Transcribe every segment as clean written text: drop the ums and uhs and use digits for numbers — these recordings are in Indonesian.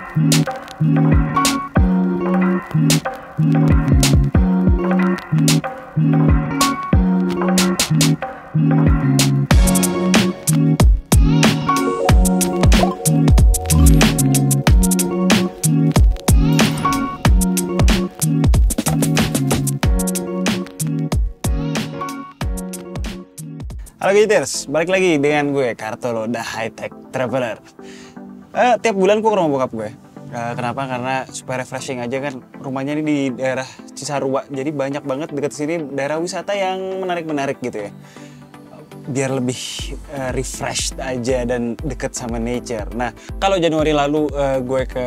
Halo Gadgeters, balik lagi dengan gue, Kartolo, The High Tech Traveler. Tiap bulan gue ke rumah bokap gue. Kenapa? Karena supaya refreshing aja kan. Rumahnya ini di daerah Cisarua, jadi banyak banget dekat sini daerah wisata yang menarik-menarik gitu ya. Biar lebih refreshed aja dan deket sama nature. Nah, kalau Januari lalu gue ke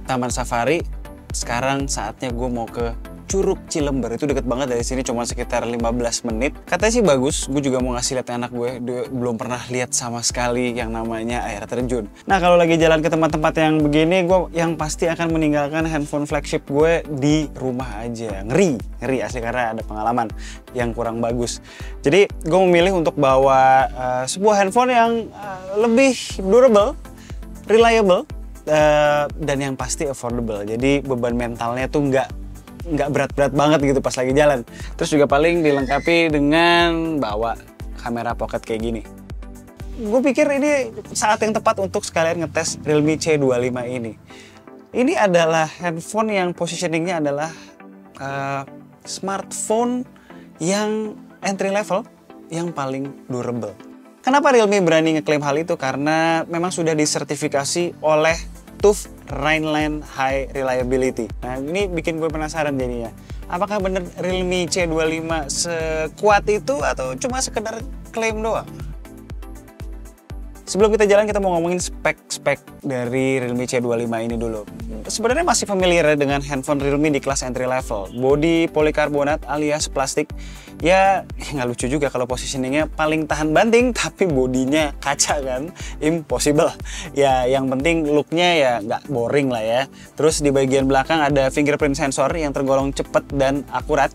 Taman Safari, sekarang saatnya gue mau ke Curug Cilember. Itu deket banget dari sini, cuma sekitar 15 menit. Katanya sih bagus, gue juga mau ngasih lihat anak gue. Dia belum pernah lihat sama sekali yang namanya air terjun. Nah, kalau lagi jalan ke tempat-tempat yang begini, gue yang pasti akan meninggalkan handphone flagship gue di rumah aja. Ngeri asli, karena ada pengalaman yang kurang bagus. Jadi, gue memilih untuk bawa sebuah handphone yang lebih durable, reliable, dan yang pasti affordable. Jadi, beban mentalnya tuh nggak berat-berat banget gitu pas lagi jalan. Terus juga paling dilengkapi dengan bawa kamera pocket kayak gini. Gue pikir ini saat yang tepat untuk sekalian ngetes Realme C25 ini. Ini adalah handphone yang positioningnya adalah smartphone yang entry level, yang paling durable. Kenapa Realme berani ngeklaim hal itu? Karena memang sudah disertifikasi oleh TÜV Rheinland High Reliability. Nah, ini bikin gue penasaran jadinya. Apakah bener Realme C25 sekuat itu atau cuma sekedar klaim doang? Sebelum kita jalan, kita mau ngomongin spek-spek dari Realme C25 ini dulu. Sebenarnya masih familiar dengan handphone Realme di kelas entry level. Bodi polikarbonat alias plastik. Ya, nggak lucu juga kalau positioningnya paling tahan banting, tapi bodinya kaca kan. Impossible. Ya, yang penting looknya ya nggak boring lah ya. Terus di bagian belakang ada fingerprint sensor yang tergolong cepat dan akurat.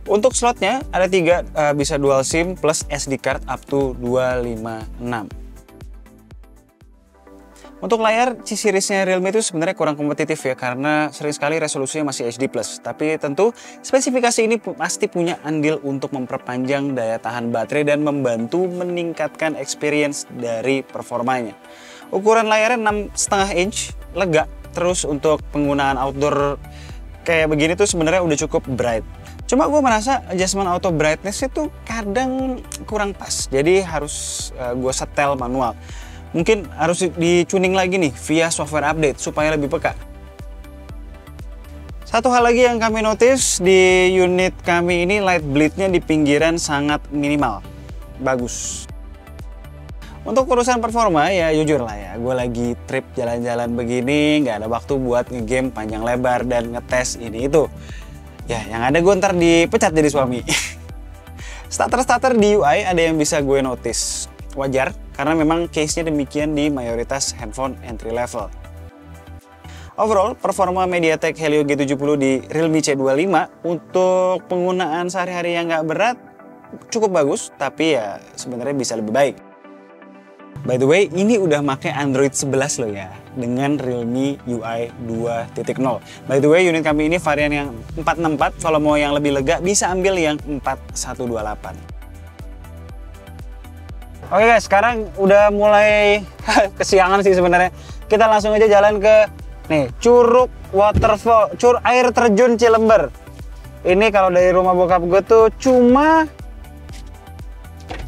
Untuk slotnya ada 3, bisa dual SIM plus SD card up to 256. Untuk layar C-Series-nya Realme itu sebenarnya kurang kompetitif ya, karena sering sekali resolusinya masih HD+. Tapi tentu spesifikasi ini pasti punya andil untuk memperpanjang daya tahan baterai dan membantu meningkatkan experience dari performanya. Ukuran layarnya 6,5 inch, lega. Terus untuk penggunaan outdoor kayak begini tuh sebenarnya udah cukup bright. Cuma gue merasa adjustment auto brightness itu kadang kurang pas, jadi harus gue setel manual. Mungkin harus di-tuning lagi nih via software update supaya lebih peka. Satu hal lagi yang kami notice di unit kami ini, light bleed-nya di pinggiran sangat minimal. Bagus. Untuk urusan performa ya jujur lah ya, gue lagi trip jalan-jalan begini, nggak ada waktu buat ngegame panjang lebar dan ngetes ini itu. Ya, yang ada gue ntar dipecat jadi suami. Starter di UI ada yang bisa gue notice. Wajar, karena memang case-nya demikian di mayoritas handphone entry level. Overall, performa MediaTek Helio G70 di Realme C25 untuk penggunaan sehari-hari yang nggak berat cukup bagus, tapi ya sebenarnya bisa lebih baik. By the way, ini udah pakai Android 11 loh ya, dengan Realme UI 2.0. By the way, unit kami ini varian yang 464, kalau mau yang lebih lega bisa ambil yang 4128. Oke guys, sekarang udah mulai kesiangan sih sebenarnya. Kita langsung aja jalan ke nih, Curug Waterfall, air terjun Cilember. Ini kalau dari rumah bokap gue tuh cuma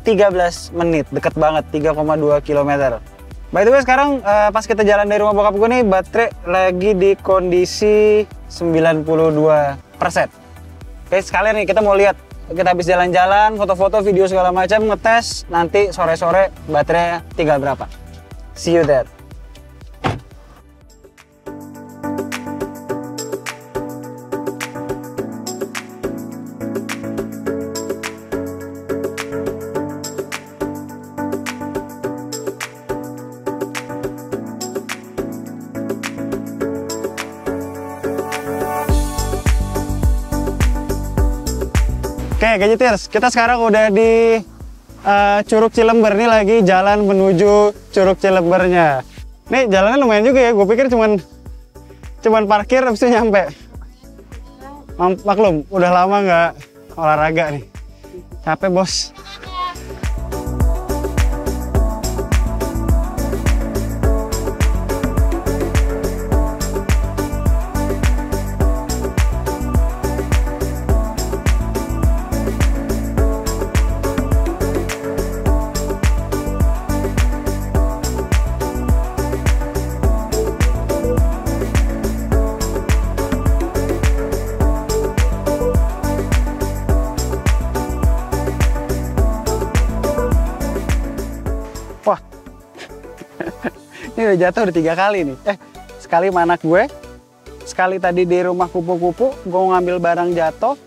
13 menit, deket banget, 3,2 km. By the way, sekarang pas kita jalan dari rumah bokap gue nih, baterai lagi di kondisi 92%. Oke, sekalian nih kita mau lihat. Kita habis jalan-jalan, foto-foto, video segala macam, ngetes, nanti sore-sore baterainya tinggal berapa. See you there. Oke, Gadgeters, kita sekarang udah di Curug Cilember. Nih lagi jalan menuju Curug Cilembernya. Nih jalannya lumayan juga ya, gue pikir cuman cuman parkir habis itu nyampe. Maklum, udah lama nggak olahraga nih. Capek bos. Wah, ini udah jatuh udah 3 kali nih. Sekali sama anak gue, sekali tadi di rumah kupu-kupu, gue ngambil barang jatuh,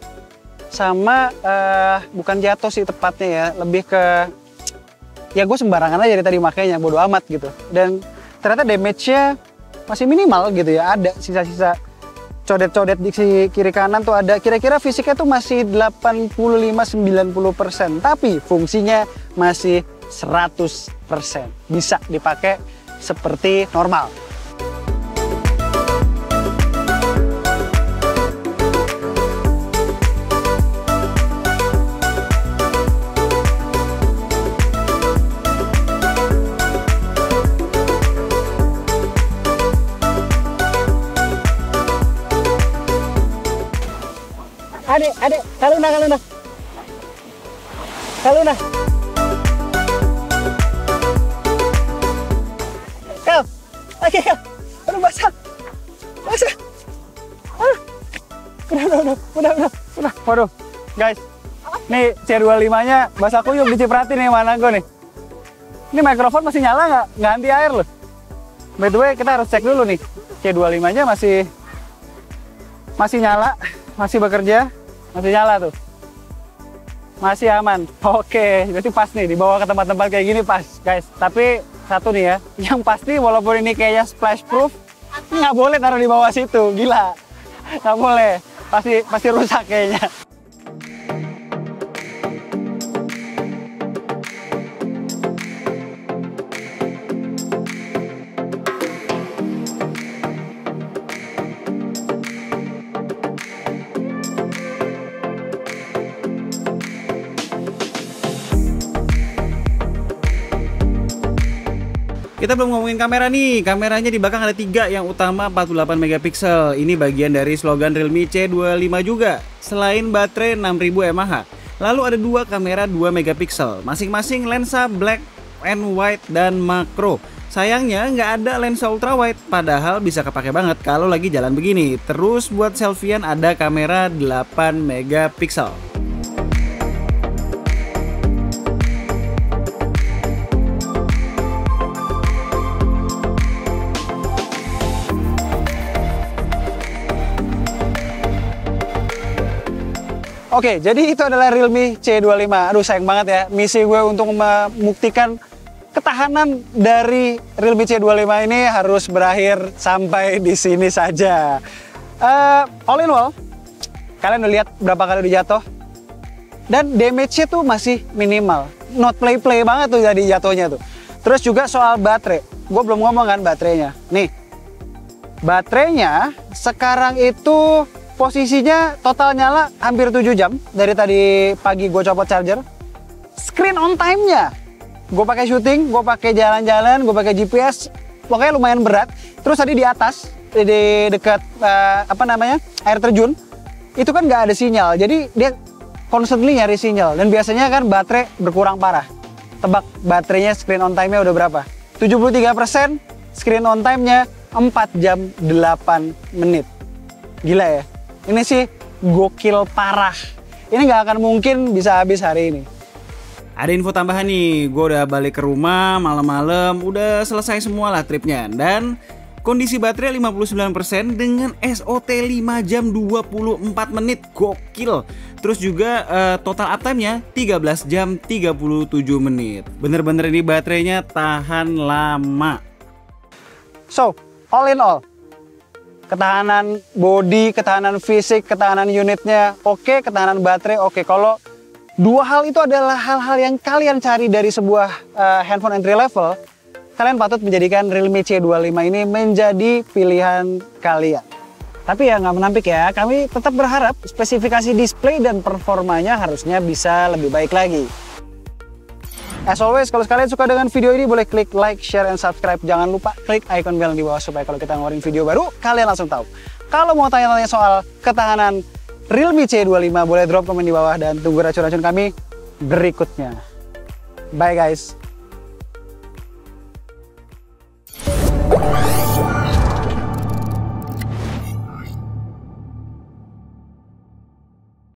sama bukan jatuh sih tepatnya ya, lebih ke ya gue sembarangan aja dari tadi makanya bodo amat gitu. Dan ternyata damage-nya masih minimal gitu ya, ada sisa-sisa codet-codet di kiri kanan tuh ada. Kira-kira fisiknya tuh masih 85-90%, tapi fungsinya masih 100%. Bisa dipakai seperti normal. Adek, Kaluna. Kal, Kal. Aduh, basah. Udah. Waduh, guys. Nih C25-nya basah kuyup, dicipratin nih mana gue nih. Ini mikrofon masih nyala nggak? Nggak anti air loh. By the way, kita harus cek dulu nih. C25-nya masih nyala, masih bekerja. Masih nyala tuh. Masih aman. Oke, berarti pas nih dibawa ke tempat-tempat kayak gini pas, guys. Tapi satu nih ya, yang pasti walaupun ini kayaknya splash proof, ini nggak boleh taruh di bawah situ, gila. Nggak boleh, pasti rusak kayaknya. Kita belum ngomongin kamera nih. Kameranya di belakang ada 3, yang utama 48 megapiksel. Ini bagian dari slogan Realme C25 juga. Selain baterai 6000 mAh, lalu ada 2 kamera 2 megapiksel, masing-masing lensa black and white dan makro. Sayangnya nggak ada lensa ultra wide, padahal bisa kepake banget kalau lagi jalan begini. Terus buat selfiean ada kamera 8 megapiksel. Oke, jadi itu adalah Realme C25. Aduh, sayang banget ya, misi gue untuk membuktikan ketahanan dari Realme C25 ini harus berakhir sampai di sini saja. All in all, kalian udah lihat berapa kali udah jatuh, dan damage-nya tuh masih minimal. Not play-play banget tuh jadi jatuhnya tuh. Terus juga soal baterai, gue belum ngomong kan baterainya. Nih, baterainya sekarang itu posisinya total nyala hampir 7 jam. Dari tadi pagi gue copot charger. Screen on time-nya, gue pakai syuting, gue pakai jalan-jalan, gue pakai GPS, pokoknya lumayan berat. Terus tadi di atas, di dekat air terjun, itu kan nggak ada sinyal. Jadi dia constantly nyari sinyal. Dan biasanya kan baterai berkurang parah. Tebak baterainya screen on time-nya udah berapa? 73%, screen on time-nya 4 jam 8 menit. Gila ya? Ini sih gokil parah. Ini nggak akan mungkin bisa habis hari ini. Ada info tambahan nih, gue udah balik ke rumah malam-malam, udah selesai semua lah tripnya. Dan kondisi baterai 59% dengan SOT 5 jam 24 menit, gokil. Terus juga total uptime-nya 13 jam 37 menit. Bener-bener ini baterainya tahan lama. So, all in all, ketahanan body, ketahanan fisik, ketahanan unitnya oke, ketahanan baterai oke. Kalau dua hal itu adalah hal-hal yang kalian cari dari sebuah handphone entry level, kalian patut menjadikan Realme C25 ini menjadi pilihan kalian. Tapi ya nggak menampik ya, kami tetap berharap spesifikasi display dan performanya harusnya bisa lebih baik lagi. As always, kalau kalian suka dengan video ini boleh klik like, share, and subscribe. Jangan lupa klik icon bell di bawah supaya kalau kita ngeluarin video baru, kalian langsung tahu. Kalau mau tanya-tanya soal ketahanan Realme C25, boleh drop komen di bawah dan tunggu racun-racun kami berikutnya. Bye guys.